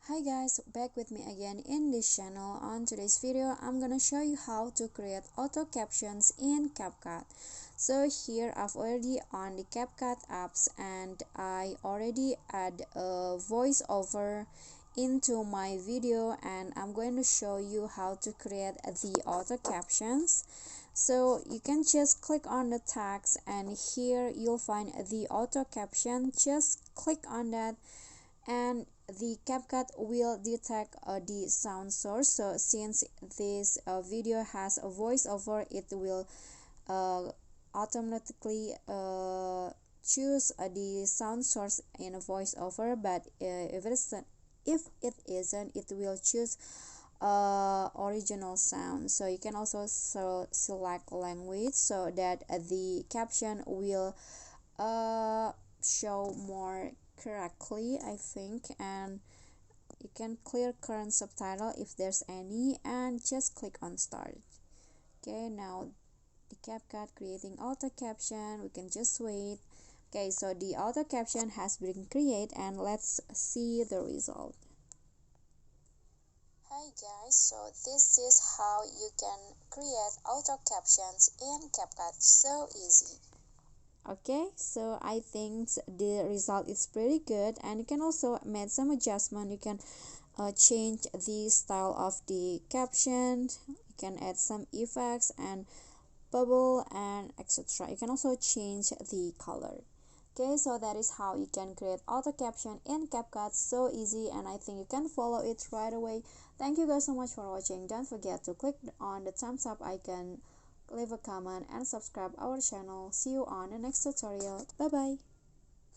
Hi guys, back with me again in this channel. On today's video, I'm gonna show you how to create auto captions in CapCut. So here I've already on the CapCut apps and I already add a voiceover into my video, and I'm going to show you how to create the auto captions. So you can just click on the text and here you'll find the auto caption. Just click on that and the CapCut will detect the sound source. So since this video has a voiceover, it will automatically choose the sound source in a voiceover, but if it isn't, it will choose original sound. So you can also select language so that the caption will show more correctly, I think. And you can clear current subtitle if there's any and just click on start. Okay, now the CapCut creating auto caption. We can just wait. Okay, so the auto caption has been created and let's see the result. Hi guys, so this is how you can create auto captions in CapCut. So easy. Okay, so I think the result is pretty good, and you can also make some adjustment. You can change the style of the caption, you can add some effects and bubble and etc. You can also change the color. Okay, so that is how you can create auto caption in CapCut. So easy, and I think you can follow it right away. Thank you guys so much for watching. Don't forget to click on the thumbs up icon, leave a comment and subscribe our channel. See you on the next tutorial. Bye bye.